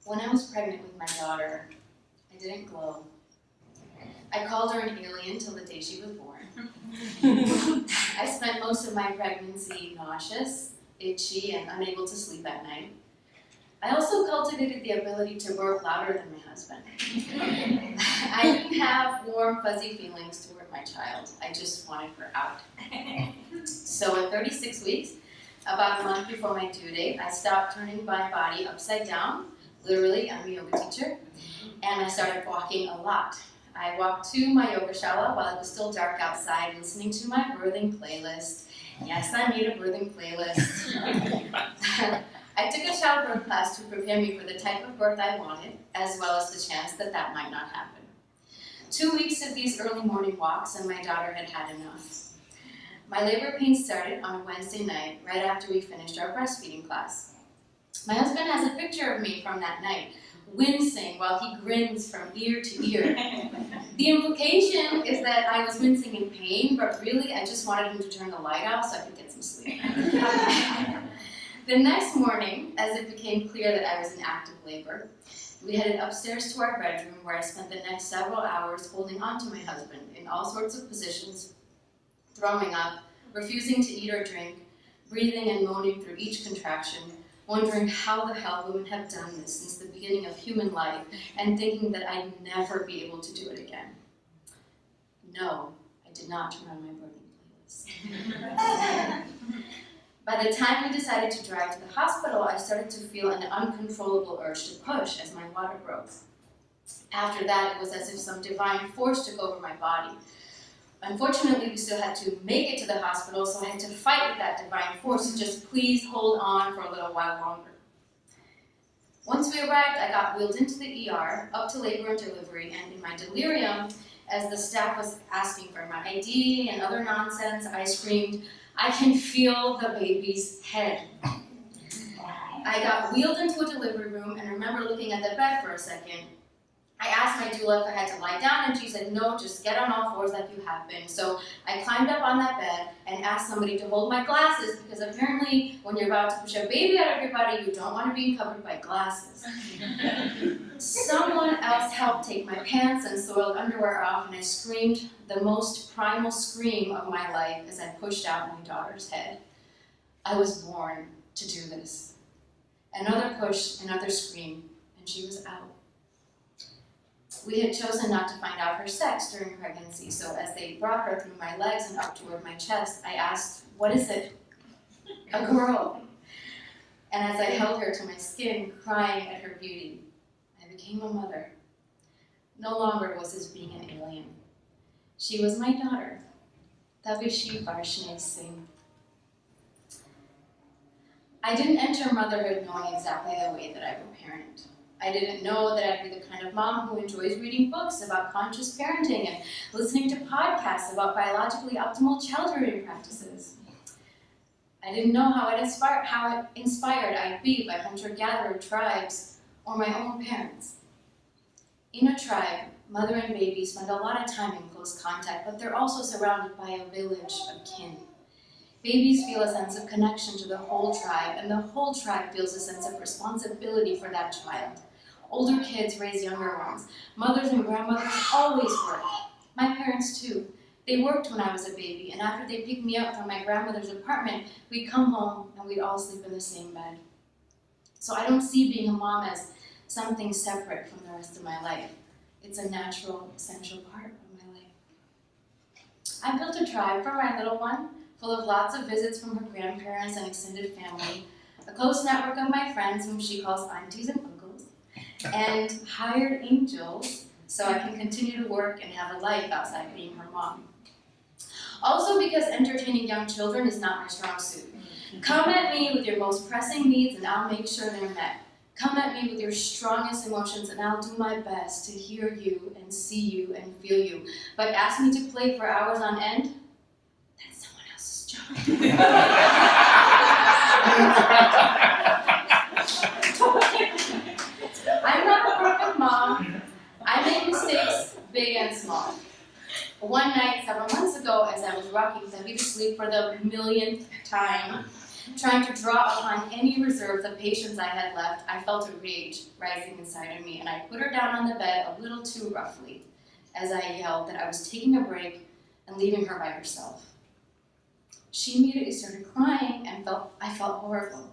When I was pregnant with my daughter, I didn't glow. I called her an alien till the day she was born. I spent most of my pregnancy nauseous, itchy, and unable to sleep at night. I also cultivated the ability to burp louder than my husband. I didn't have warm, fuzzy feelings toward my child. I just wanted her out. So at 36 weeks, about a month before my due date, I stopped turning my body upside down. Literally, I'm a yoga teacher, and I started walking a lot. I walked to my yoga shala while it was still dark outside, listening to my birthing playlist. Yes, I made a birthing playlist. I took a shower birth class to prepare me for the type of birth I wanted, as well as the chance that that might not happen. 2 weeks of these early morning walks, and my daughter had had enough. My labor pains started on a Wednesday night, right after we finished our breastfeeding class. My husband has a picture of me from that night, wincing while he grins from ear to ear. The implication is that I was wincing in pain, but really I just wanted him to turn the light off so I could get some sleep. The next morning, as it became clear that I was in active labor, we headed upstairs to our bedroom where I spent the next several hours holding on to my husband in all sorts of positions, throwing up, refusing to eat or drink, breathing and moaning through each contraction, wondering how the hell women have done this since the beginning of human life, and thinking that I'd never be able to do it again. No, I did not turn on my birthing playlist. By the time we decided to drive to the hospital, I started to feel an uncontrollable urge to push as my water broke. After that, it was as if some divine force took over my body. Unfortunately, we still had to make it to the hospital, so I had to fight with that divine force to just please hold on for a little while longer. Once we arrived, I got wheeled into the ER, up to labor and delivery, and in my delirium, as the staff was asking for my ID and other nonsense, I screamed, "I can feel the baby's head." I got wheeled into a delivery room and remember looking at the bed for a second. I asked my doula if I had to lie down, and she said, "No, just get on all fours like you have been." So I climbed up on that bed and asked somebody to hold my glasses, because apparently when you're about to push a baby out of your body, you don't want to be covered by glasses. Someone else helped take my pants and soiled underwear off, and I screamed the most primal scream of my life as I pushed out my daughter's head. I was born to do this. Another push, another scream, and she was out. We had chosen not to find out her sex during pregnancy, so as they brought her through my legs and up toward my chest, I asked, "What is it?" "A girl." And as I held her to my skin, crying at her beauty, I became a mother. No longer was this being an alien. She was my daughter. Tavi Varshney Singh. I didn't enter motherhood knowing exactly the way that I would parent. I didn't know that I'd be the kind of mom who enjoys reading books about conscious parenting and listening to podcasts about biologically optimal child-rearing practices. I didn't know how inspired I'd be by hunter-gatherer tribes or my own parents. In a tribe, mother and baby spend a lot of time in close contact, but they're also surrounded by a village of kin. Babies feel a sense of connection to the whole tribe, and the whole tribe feels a sense of responsibility for that child. Older kids raise younger ones. Mothers and grandmothers always work. My parents too. They worked when I was a baby, and after they picked me up from my grandmother's apartment, we'd come home and we'd all sleep in the same bed. So I don't see being a mom as something separate from the rest of my life. It's a natural, essential part of my life. I built a tribe for my little one, full of lots of visits from her grandparents and extended family, a close network of my friends whom she calls aunties and uncles, and hired angels so I can continue to work and have a life outside being her mom. Also because entertaining young children is not my strong suit. Come at me with your most pressing needs and I'll make sure they're met. Come at me with your strongest emotions and I'll do my best to hear you and see you and feel you. But ask me to play for hours on end, that's someone else's job. I'm not a perfect mom. I make mistakes, big and small. One night, several months ago, as I was rocking Tavi to sleep for the millionth time, Trying to draw upon any reserves of patience I had left, I felt a rage rising inside of me, and I put her down on the bed a little too roughly as I yelled that I was taking a break and leaving her by herself. She immediately started crying and I felt horrible.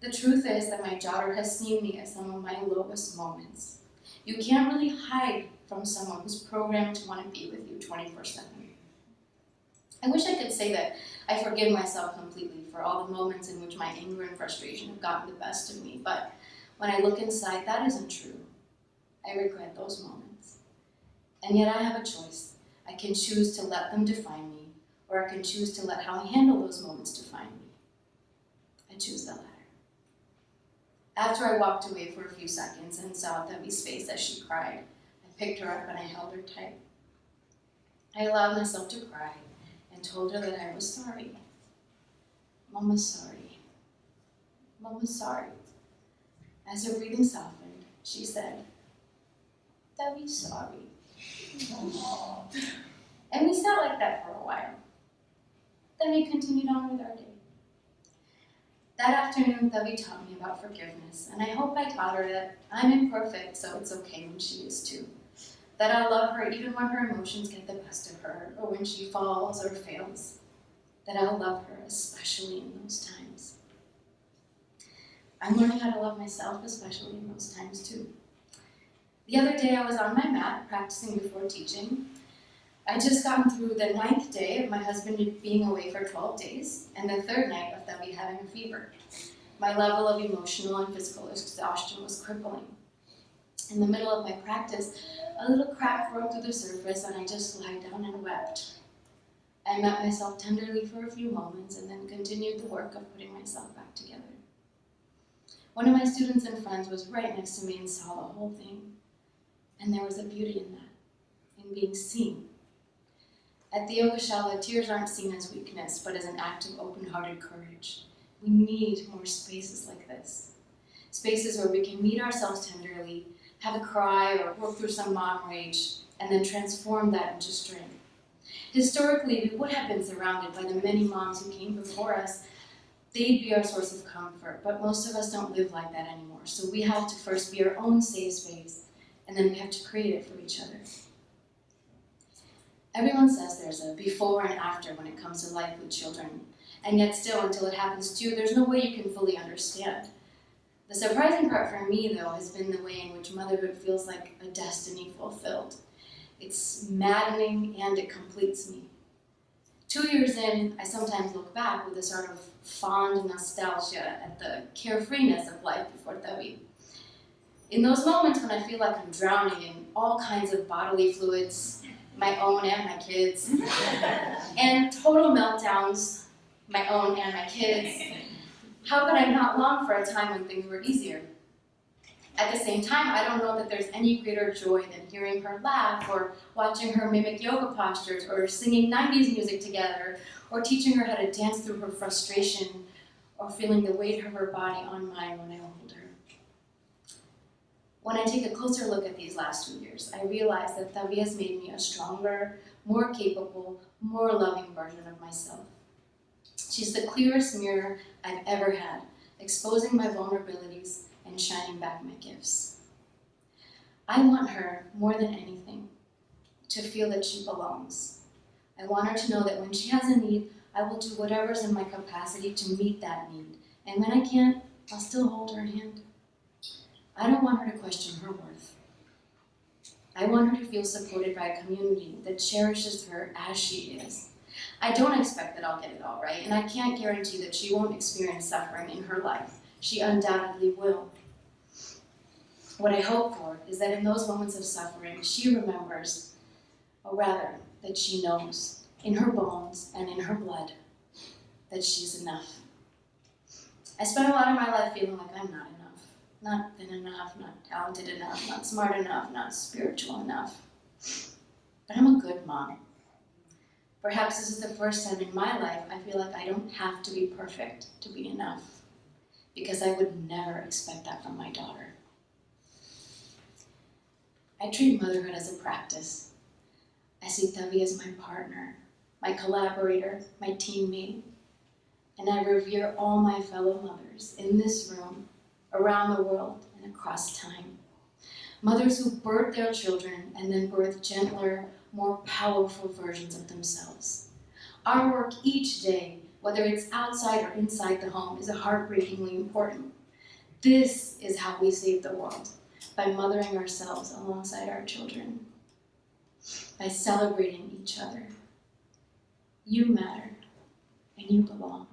The truth is that my daughter has seen me at some of my lowest moments. You can't really hide from someone who's programmed to want to be with you 24/7. I wish I could say that I forgive myself completely for all the moments in which my anger and frustration have gotten the best of me, but when I look inside, that isn't true. I regret those moments. And yet I have a choice. I can choose to let them define me, or I can choose to let how I handle those moments define me. I choose the latter. After I walked away for a few seconds and saw Tavi's face as she cried, I picked her up and I held her tight. I allowed myself to cry and told her that I was sorry. Mama's sorry. Mama's sorry. As her breathing softened, she said, Tavi's sorry. And we sat like that for a while. Then we continued on with our day. That afternoon, Tavi taught me about forgiveness, and I hope I taught her that I'm imperfect, so it's okay when she is too. That I love her even when her emotions get the best of her, or when she falls or fails. That I'll love her, especially in those times. I'm learning how to love myself, especially in those times too. The other day I was on my mat, practicing before teaching. I'd just gotten through the 9th day of my husband being away for 12 days, and the 3rd night of Tavi having a fever. My level of emotional and physical exhaustion was crippling. In the middle of my practice, a little crack broke through the surface, and I just lied down and wept. I met myself tenderly for a few moments, and then continued the work of putting myself back together. One of my students and friends was right next to me and saw the whole thing. And there was a beauty in that, in being seen. At the Yoga Shala, tears aren't seen as weakness, but as an act of open-hearted courage. We need more spaces like this. Spaces where we can meet ourselves tenderly, have a cry or work through some mom rage, and then transform that into strength. Historically, we would have been surrounded by the many moms who came before us. They'd be our source of comfort, but most of us don't live like that anymore. So we have to first be our own safe space, and then we have to create it for each other. Everyone says there's a before and after when it comes to life with children, and yet still, until it happens to you, there's no way you can fully understand. The surprising part for me, though, has been the way in which motherhood feels like a destiny fulfilled. It's maddening and it completes me. 2 years in, I sometimes look back with a sort of fond nostalgia at the carefreeness of life before Tavi. In those moments when I feel like I'm drowning in all kinds of bodily fluids, my own and my kids, and total meltdowns, my own and my kids, how could I not long for a time when things were easier? At the same time, I don't know that there's any greater joy than hearing her laugh, or watching her mimic yoga postures, or singing 90s music together, or teaching her how to dance through her frustration, or feeling the weight of her body on mine when I hold her. When I take a closer look at these last 2 years, I realize that Tavi has made me a stronger, more capable, more loving version of myself. She's the clearest mirror I've ever had, exposing my vulnerabilities and shining back my gifts. I want her, more than anything, to feel that she belongs. I want her to know that when she has a need, I will do whatever's in my capacity to meet that need. And when I can't, I'll still hold her hand. I don't want her to question her worth. I want her to feel supported by a community that cherishes her as she is. I don't expect that I'll get it all right, and I can't guarantee that she won't experience suffering in her life. She undoubtedly will. What I hope for is that in those moments of suffering, she remembers, or rather, that she knows, in her bones and in her blood, that she's enough. I spent a lot of my life feeling like I'm not enough. Not thin enough, not talented enough, not smart enough, not spiritual enough. But I'm a good mom. Perhaps this is the first time in my life I feel like I don't have to be perfect to be enough, because I would never expect that from my daughter. I treat motherhood as a practice. I see Tavi as my partner, my collaborator, my teammate. and I revere all my fellow mothers in this room, around the world, and across time. Mothers who birth their children and then birth gentler, more powerful versions of themselves. Our work each day, whether it's outside or inside the home, is heartbreakingly important. This is how we save the world, by mothering ourselves alongside our children, by celebrating each other. You matter, and you belong.